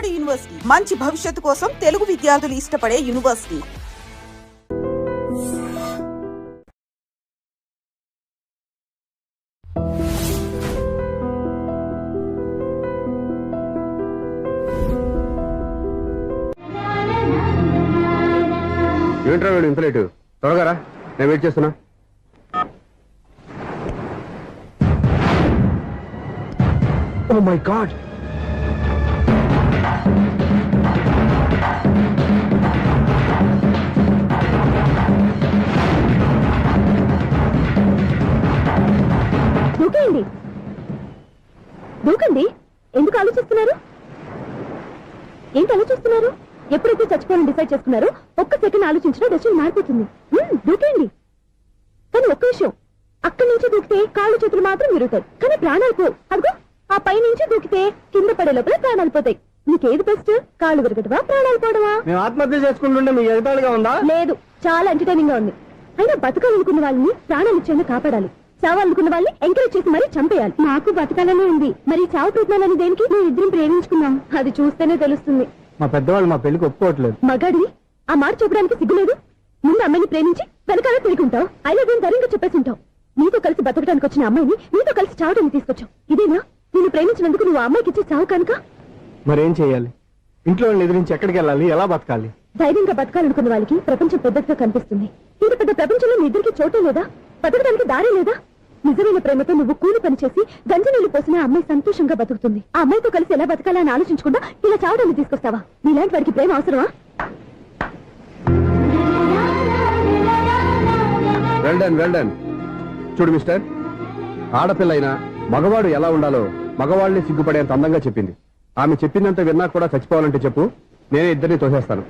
Vijayawada university మంచి భవిష్యత్తు కోసం తెలుగు విద్యార్థులు ఇష్టపడే యూనివర్సిటీ. ఏంట్రా వీడు ఇంత లేటు? త్వరగా రా, నేను వెయిట్ చేస్తున్నా. ఓ మై గాడ్, దూకేయండి, దూకండి. ఎందుకు ఆలోచిస్తున్నారు? ఏంటి ఆలోచిస్తున్నారు? ఎప్పుడైతే చచ్చిపోవాలని డిసైడ్ చేసుకున్నారో ఒక్క సెకండ్ ఆలోచించినా డెసిషన్ మారిపోతుంది. దూకేయండి. కానీ ఒక్క విషయం, అక్కడి నుంచి దూకితే కాళ్ళు చేతులు మాత్రం విరుగుతాయి, కానీ ప్రాణాలు పోవు. అదిగో ఆ పై నుంచి దూకితే కింద పడే లోపల ప్రాణాలు పోతాయి. నీకేది బెస్ట్? కాళ్ళు విరగటవా, ప్రాణాలు పోవడమా? మేము ఆత్మహత్య చేసుకుంటుంటే మీకు ఎగతాళిగా ఉందా? లేదు, చాలా ఎంటర్టైనింగ్ గా ఉంది. అయినా బతకాలనుకున్న వాళ్ళని ప్రాణాలు ఇచ్చేందుకు కాపాడాలి, చావాలనుకున్న వాళ్ళని ఎంకరేజ్ చేసి మరీ చంపేయాలి. నాకు బతకాలనే ఉంది, మరి చావు ప్రయత్నాలని దేనికి? మేము ఇద్దరం ప్రేమించుకున్నాం, అది చూస్తేనే తెలుస్తుంది. మా పెద్దవాళ్ళు మా పెళ్లికి ఒప్పుకోవట్లేదు. మగాడిని ఆ మాట చెప్పడానికి సిగ్గులేదు? ముందు అమ్మాయిని ప్రేమించి వెనకాల తిరుగుంటావు, అయినా దీని ధైర్యంగా చెప్పేసి ఉంటావు. నీతో కలిసి బతకడానికి వచ్చిన అమ్మాయిని నీతో కలిసి చావడానికి తీసుకొచ్చావు. ఇదేనా నేను ప్రేమించినందుకు నువ్వు అమ్మాయికి ఇచ్చే చావు కనుక? మరేం చెయ్యాలి? ఇంట్లో వాళ్ళని ఎదిరించి ఎక్కడికి వెళ్ళాలి? ఎలా బతకాలి? ధైర్యంగా బతకాలనుకున్న వాళ్ళకి ప్రపంచం పెద్దగా కనిపిస్తుంది. ఇంత పెద్ద ప్రపంచంలో మీ ఇద్దరికి చోటే లేదా? బతకడానికి దారే లేదా? నిజమైన ప్రేమతో నువ్వు కూలి పని చేసి గంజనీళ్లు పోసిన అమ్మాయి సంతోషంగా బతుకుతుంది. ఆ అమ్మాయితో కలిసి ఎలా బతకాలని ఆలోచించకుండా ఇలా చావడానికి తీసుకొస్తావా? నీలాంటి వాడికి ప్రేమ అవసరమా? Well done. చూడు మిస్టర్, ఆడపిల్ల అయినా మగవాడు ఎలా ఉండాలో మగవాళ్ళని సిగ్గుపడేంత అందంగా చెప్పింది. ఆమె చెప్పిందంత విన్నా కూడా చచ్చిపోవాలంటే చెప్పు, నేనే ఇద్దరిని తోసేస్తాను.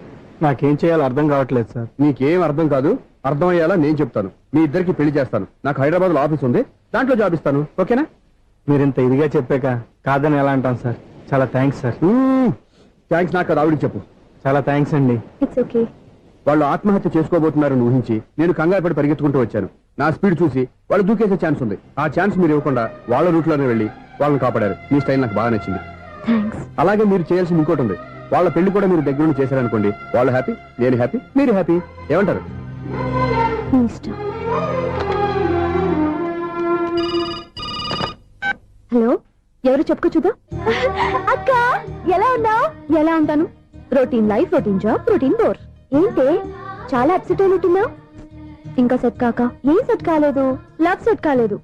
నాకేం చేయాలో అర్థం కావట్లేదు సార్. నీకేం అర్థం కాదు, అర్థమయ్యేలా నేను చెప్తాను. మీ ఇద్దరికి పెళ్లి చేస్తాను. నాకు హైదరాబాద్ లో ఆఫీస్ ఉంది, దాంట్లో జాబ్ ఇస్తాను. ఓకేనా? మీరింత ఇదిగా చెప్పాక కాదని ఎలా అంటాను సార్. చాలా థ్యాంక్స్ సార్. థ్యాంక్స్ నాకు, ఆవిడికి చెప్పు. చాలా థ్యాంక్స్ అండి. It's okay. వాళ్ళు ఆత్మహత్య చేసుకోబోతున్నారని ఊహించి నేను కంగారు పడి పరిగెత్తుకుంటూ వచ్చాను. నా స్పీడ్ చూసి వాళ్ళు దూకేసే ఛాన్స్ ఉంది. ఆ ఛాన్స్ మీరు ఇవ్వకుండా వాళ్ళ రూట్లోనే వెళ్ళి వాళ్ళని కాపాడారు. మీ స్టైల్ నాకు బాగా నచ్చింది. అలాగే మీరు చేయాల్సింది ఇంకోటి ఉంది. వాళ్ళ పెళ్లి కూడా మీరు దగ్గర నుండి చేశారనుకోండి, వాళ్ళు హ్యాపీ, నేను హ్యాపీ, మీరు హ్యాపీ. ఏమంటారు? హలో, ఎవరు చెప్పుకో చూద్దాం. అక్క ఎలా ఉన్నావు? ఎలా ఉంటాను? Routine life, routine job, routine bore. ఏంటే చాలా అప్సెట్ అయినట్టున్నావు? ఇంకా సెట్ కాక? ఏం సెట్ కాలేదు? లవ్ సెట్ కాలేదు.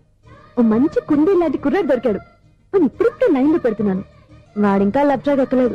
ఓ మంచి కుండీ లాంటి కుర్రాడు దొరికాడు. నేను ఇప్పుడిప్పుడే లైన్ లో పెడుతున్నాను. వాడింకా లవ్ ట్రాక్ ఎక్కలేదు.